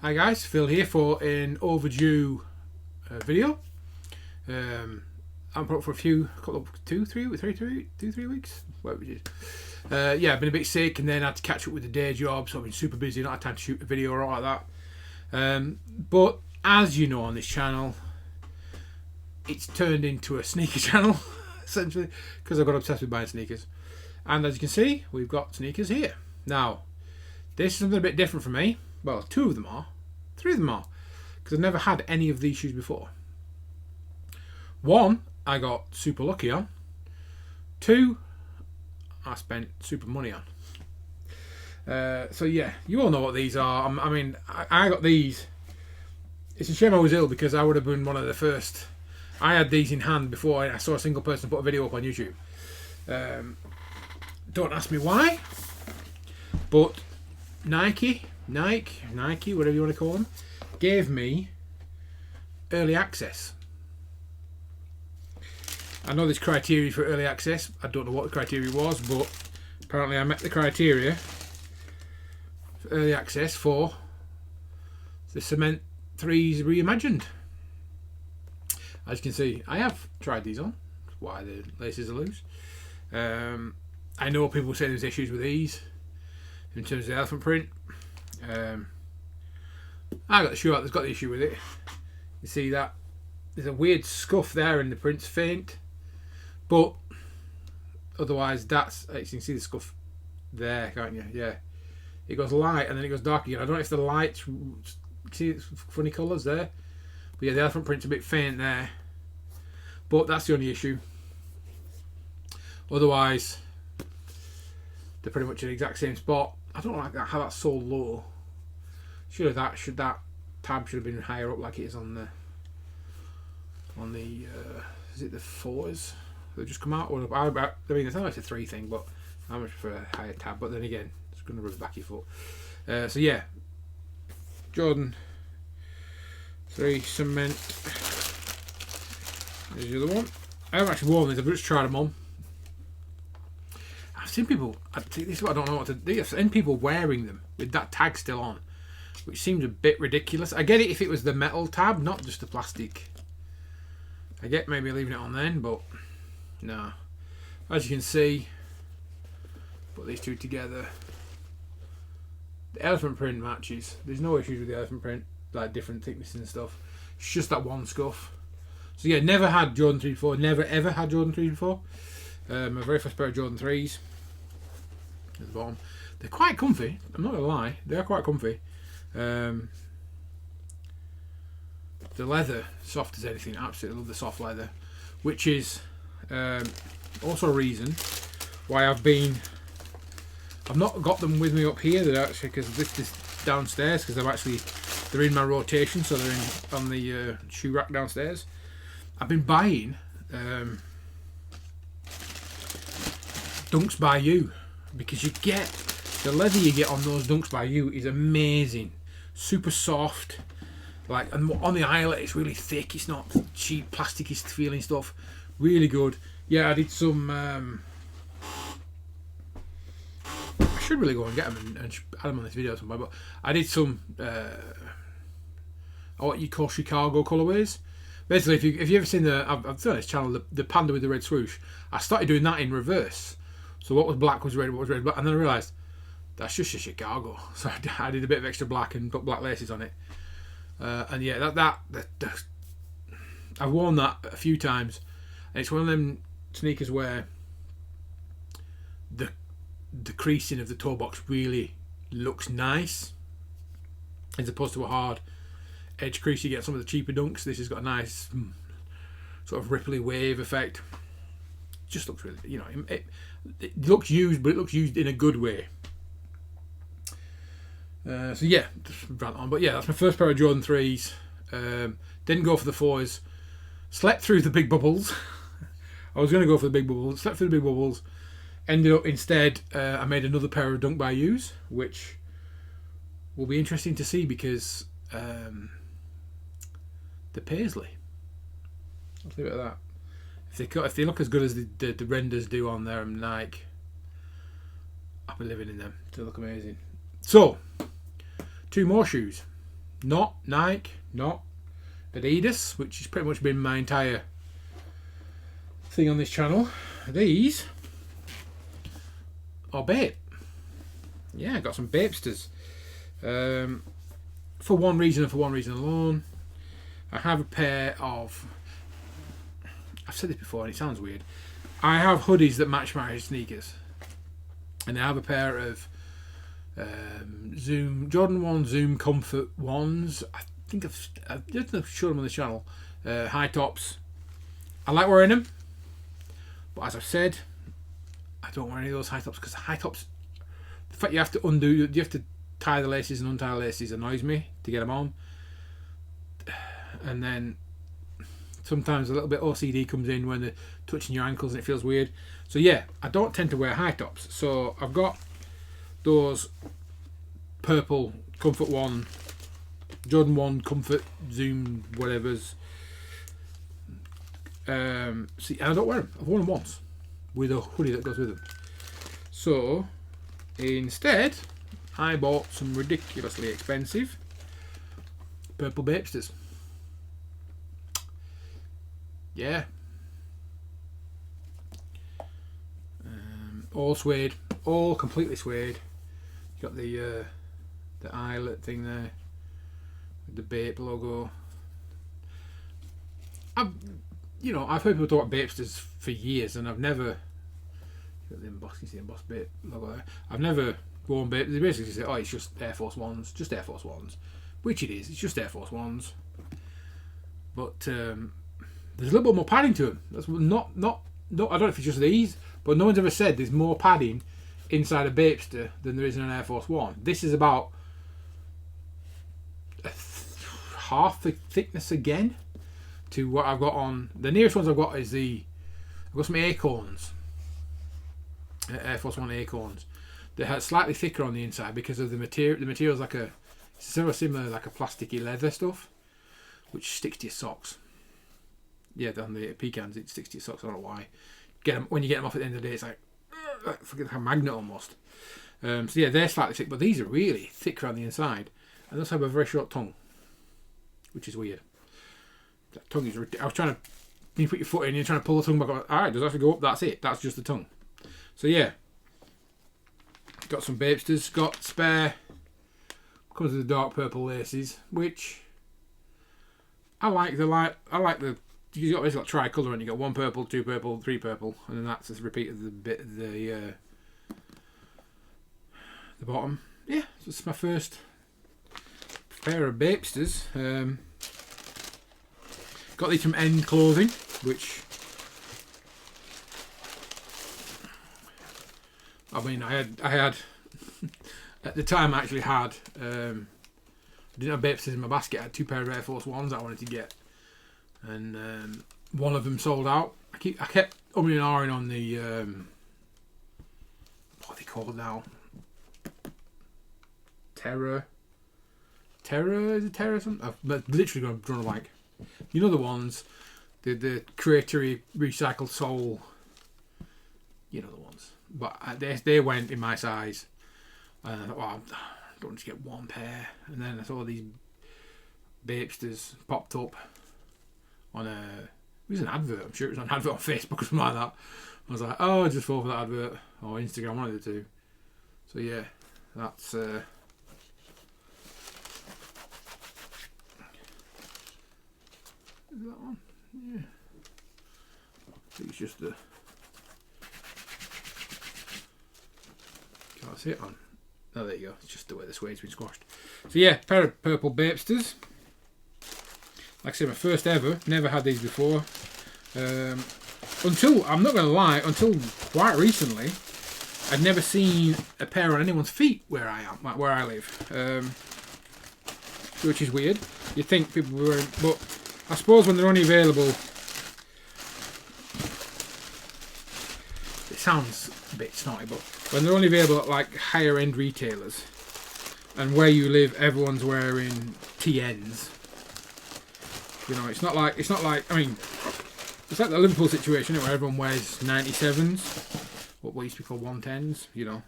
Hi guys, Phil here for an overdue video. I'm put for two, three weeks. Whatever it is. Yeah, I've been a bit sick and then I had to catch up with the day job, so I've been super busy, not had time to shoot a video or all like that. But as you know on this channel, it's turned into a sneaker channel, essentially, because I got obsessed with buying sneakers. And as you can see, we've got sneakers here. Now, this is something a bit different for me. Well, two of them are. Three of them are. Because I've never had any of these shoes before. One, I got super lucky on. Two, I spent super money on. So yeah, you all know what these are. I mean, I got these. It's a shame I was ill because I would have been one of the first. I had these in hand before I saw a single person put a video up on YouTube. Don't ask me why, but Nike, whatever you want to call them, gave me early access. I know there's criteria for early access. I don't know what the criteria was, but apparently I met the criteria for early access for the Cement Reimagined. As you can see, I have tried these on. Why the laces are loose. I know people say there's issues with these in terms of the elephant print. I got the shoe out that's got the issue with it. You see that there's a weird scuff there and the print's faint, but otherwise that's, you can see the scuff there, can't you? Yeah, it goes light and then it goes dark again. I don't know if the lights, see it's funny colours there, but yeah, the elephant print's a bit faint there, but that's the only issue. Otherwise they're pretty much in the exact same spot. I don't like that, how that's so low. Should that tab should have been higher up like it is on the is it the 4s that just come out? Or I mean, it's not like a 3 thing, but I much prefer a higher tab. But then again, it's going to rub the back of your foot. So yeah, Jordan 3 Cement. There's the other one. I haven't actually worn these. I've just tried them on. I've seen people. This is what I don't know what to do. I've seen people wearing them with that tag still on, which seems a bit ridiculous. I get it if it was the metal tab, not just the plastic. I get maybe leaving it on then, but no. As you can see, put these two together. The elephant print matches. There's no issues with the elephant print, like different thicknesses and stuff. It's just that one scuff. So yeah, never had Jordan 3 before. Never ever had Jordan 3 before. My very first pair of Jordan 3s. At the bottom. They're quite comfy. I'm not gonna lie. They are quite comfy. The leather, soft as anything. Absolutely love the soft leather, which is also a reason why I've not got them with me up here. They're actually, because this is downstairs, because they're in my rotation, so they're on the shoe rack downstairs. I've been buying Dunks by You, because you get the leather you get on those Dunks by You is amazing, super soft. Like, and on the eyelet it's really thick. It's not cheap plasticky feeling stuff. Really good. Yeah, I did some. I should really go and get them and add them on this video somewhere. But I did some what you call Chicago colorways. Basically, if you ever seen I've seen on this channel the panda with the red swoosh. I started doing that in reverse. So what was black was red, what was red black, and then I realised that's just a Chicago. So I did a bit of extra black and put black laces on it. And yeah, that I've worn that a few times, and it's one of them sneakers where the creasing of the toe box really looks nice, as opposed to a hard edge crease you get some of the cheaper Dunks. This has got a nice sort of ripply wave effect. Just looks really, you know, it looks used, but it looks used in a good way. So yeah, just rant on. But yeah, that's my first pair of Jordan 3s. Didn't go for the 4s. Slept through the big bubbles. I was going to go for the big bubbles. Slept through the big bubbles. Ended up instead, I made another pair of Dunk by U's, which will be interesting to see because the paisley. I'll leave it at that. if they look as good as the renders do on there, I'm like, I'll be living in them. They look amazing. So, 2 more shoes. Not Nike, not Adidas, which has pretty much been my entire thing on this channel. These are BAPE. Yeah, I got some BAPEStas. For one reason and for one reason alone. I have a pair of, I've said this before and it sounds weird, I have hoodies that match my sneakers, and I have a pair of Jordan 1 Zoom Comfort ones. I think I've just showed them on the channel. High tops. I like wearing them, but as I've said, I don't wear any of those high tops because the high tops, the fact you have to tie the laces and untie the laces annoys me to get them on. And then sometimes a little bit OCD comes in when they're touching your ankles and it feels weird. So yeah, I don't tend to wear high tops. So I've got those purple Comfort 1, Jordan 1 Comfort Zoom whatevers. See, and I don't wear them. I've worn them once with a hoodie that goes with them. So instead, I bought some ridiculously expensive purple BAPEStas. Yeah. All suede, all completely suede. You got the eyelet thing there, with the BAPE logo. I've heard people talk about BAPEStas for years, and I've never. Got the embossed, you see the embossed BAPE logo there. I've never worn BAPE. They basically say, "Oh, it's just Air Force Ones, just Air Force Ones," which it is. It's just Air Force Ones, but there's a little bit more padding to them. That's not. I don't know if it's just these, but no one's ever said there's more padding inside a BAPEStar than there is in an Air Force One. This is about half the thickness again to what I've got on. The nearest ones I've got is I've got some Acorns, Air Force One Acorns. They're slightly thicker on the inside because of the material. The material's like similar like a plasticky leather stuff, which sticks to your socks. Yeah, on the pecans it sticks to your socks. I don't know why. When you get them off at the end of the day, it's like a magnet almost. So yeah, they're slightly thick, but these are really thick around the inside, and they also have a very short tongue, which is weird. That tongue is. I was trying to. You put your foot in, you're trying to pull the tongue back up. All right, does it have to go up? That's it. That's just the tongue. So yeah, got some BAPEStas. Got spare. Comes with the dark purple laces, which I like. I like the. You got basically like tricolour, and you got 1 purple, 2 purple, 3 purple, and then that's just repeat of the bottom. Yeah, so it's my first pair of BAPEStas. Got these from End Clothing, which I mean, I had at the time. I actually had. I didn't have BAPEStas in my basket. I had 2 pair of Air Force Ones that I wanted to get. And one of them sold out. I kept umming and ahhing on the what are they called now? Terra? Is it Terra something? I've literally drawn a blank. You know the ones, the creatory recycled sole. You know the ones. But they went in my size. And I thought, well, I don't want to get 1 pair. And then I saw these BAPEStas popped up. It was an advert. I'm sure it was an advert on Facebook or something like that. I was like, oh, I just fall for that advert, or Instagram, one of the two. So yeah, that's is that one? Yeah, I think it's just the. Can't see it on. Oh, there you go. It's just the way the suede's been squashed. So yeah, pair of purple BAPEStas. Like I said, my first ever. Never had these before. Until, I'm not going to lie, until quite recently, I'd never seen a pair on anyone's feet where I am, where I live. Which is weird. You'd think people were, but I suppose when they're only available, it sounds a bit snotty, but when they're only available at like higher end retailers, and where you live, everyone's wearing TNs. You know, it's not like. I mean, It's like the Liverpool situation where everyone wears 97s, what used to be called 110s, you know.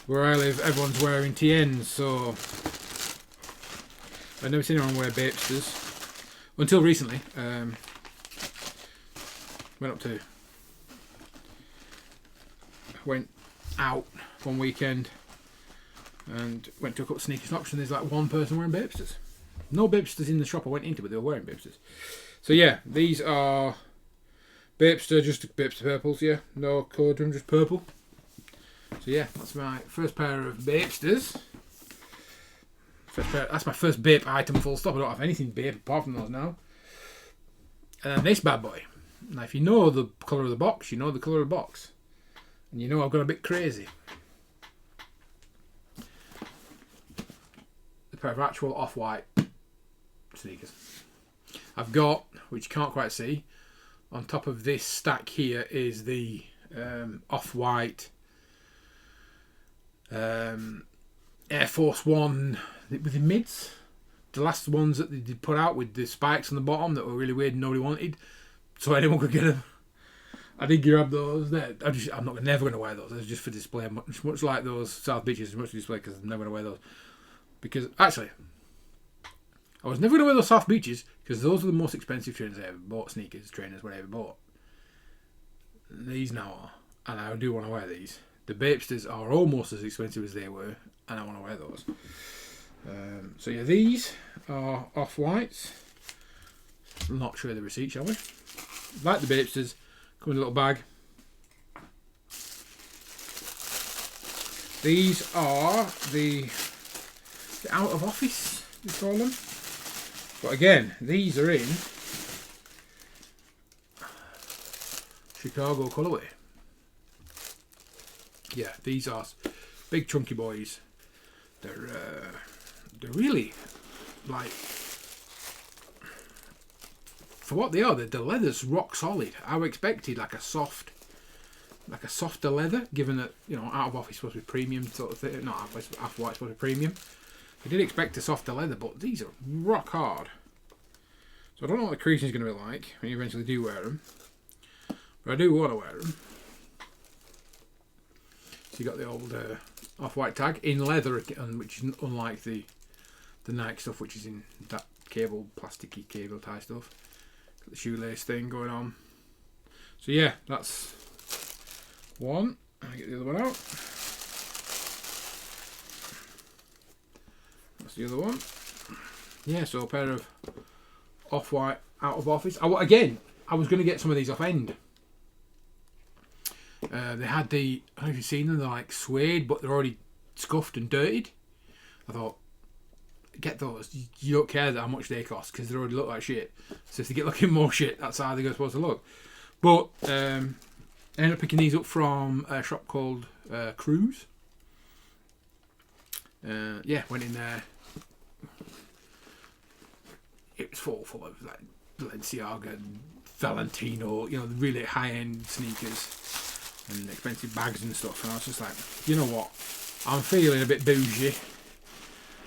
Where I live, everyone's wearing TNs, so I've never seen anyone wear BAPEStas. Until recently. Went out one weekend and went to a couple of sneaker shops, and there's like one person wearing BAPEStas. No BAPEStas in the shop I went into, but they were wearing BAPEStas. So yeah, these are BAPEStas, just BAPEStas purples, yeah. No code, just purple. So yeah, that's my first pair of BAPEStas. That's my first BAPE item, full stop. I don't have anything BAPE apart from those now. And then this bad boy. Now, if you know the colour of the box, you know the colour of the box. And you know I've gone a bit crazy. A pair of actual off-white sneakers. I've got, which you can't quite see, on top of this stack here is the off-white Air Force One with the mids. The last ones that they did put out with the spikes on the bottom that were really weird and nobody wanted, so anyone could get them. I did grab those. I'm never going to wear those. They're just for display. Much like those South Beaches, as much for display because I'm never going to wear those. Because actually, I was never going to wear those South Beaches because those are the most expensive trainers I ever bought. Sneakers, trainers, whatever I ever bought. These now are, and I do want to wear these. The BAPEStas are almost as expensive as they were, and I want to wear those. So yeah, these are off-whites. I'm not sure the receipt, shall we? Like the BAPEStas, come in a little bag. These are the out of office, we call them. But again, these are in Chicago colourway. Yeah, these are big chunky boys. They're really like, for what they are, the leather's rock solid. I expected like a softer leather, given that, you know, out of office supposed to be premium sort of thing. Not off white supposed to be premium. I did expect a softer leather, but these are rock hard. So I don't know what the creasing is going to be like when you eventually do wear them, but I do want to wear them. So you got the old off-white tag in leather, which is unlike the Nike stuff, which is in that plasticky cable tie stuff. Got the shoelace thing going on. So yeah, that's one. I'll get the other one out. That's the other one. Yeah, so a pair of off-white out of office. I was going to get some of these off end. They had I don't know if you've seen them, they're like suede, but they're already scuffed and dirtied. I thought, get those. You don't care how much they cost because they already look like shit. So if they get looking more shit, that's how they're supposed to look. But I ended up picking these up from a shop called Cruise. Yeah, went in there. It was full of like Balenciaga and Valentino, you know, the really high-end sneakers and expensive bags and stuff. And I was just like, you know what? I'm feeling a bit bougie.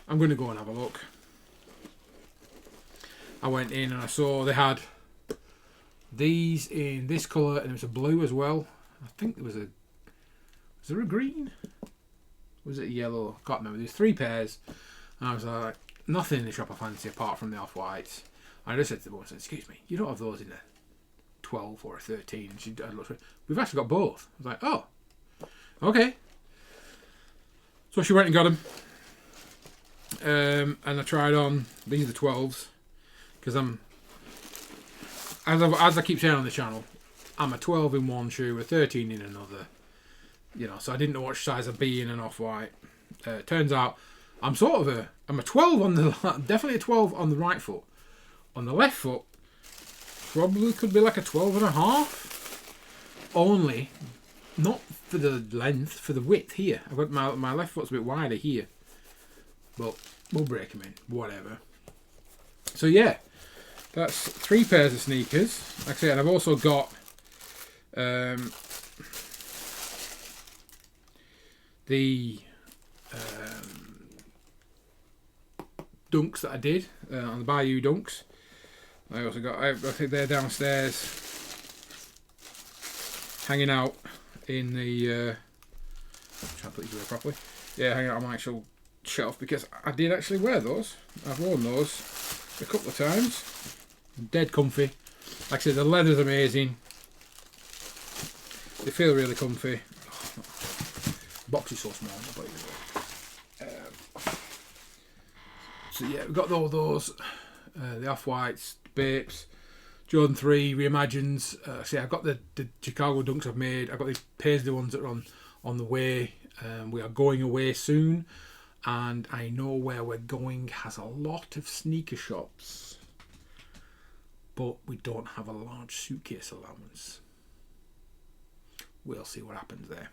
I'm going to go and have a look. I went in and I saw they had these in this colour, and there was a blue as well. I think was there a green? Was it a yellow? I can't remember. There's 3 pairs. And I was like, nothing in the shop I fancy apart from the off-whites. I just said to the woman, excuse me, you don't have those in a 12 or a 13? And she looked at me, we've actually got both. I was like, oh, okay. So she went and got them. And I tried on, these are the 12s. Because as I keep saying on the channel, I'm a 12 in one shoe, a 13 in another. You know, so I didn't know what size I'd be in an off-white. Turns out I'm a 12 on the, definitely a 12 on the right foot. On the left foot, probably could be like a 12 and a half. Only, not for the length, for the width here. I've got my left foot's a bit wider here. But we'll break them in, whatever. So yeah, that's 3 pairs of sneakers. Like I said, I've also got the dunks that I did on the Bayou dunks. I think they're downstairs. hanging out in the try to put these away properly. Yeah, hanging out on my actual shelf, because I did actually wear those. I've worn those a couple of times. Dead comfy. Like I said, the leather's amazing. They feel really comfy. Box is so small. So yeah, we've got all those. The Off-Whites, BAPEs, Jordan 3, Reimagines. See, I've got the Chicago Dunks I've made. I've got the Paisley ones that are on the way. We are going away soon, and I know where we're going has a lot of sneaker shops, but we don't have a large suitcase allowance. We'll see what happens there.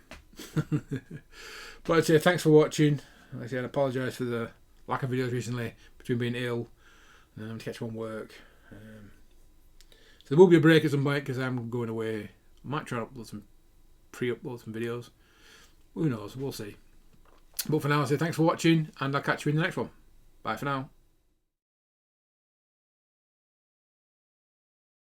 But I'd say thanks for watching. Like I said, I apologise for the lack of videos recently, between being ill to catch one work. So there will be a break at some point because I'm going away. I might try to upload some pre-upload some videos. Who knows? We'll see. But for now, I'll say thanks for watching, and I'll catch you in the next one. Bye for now.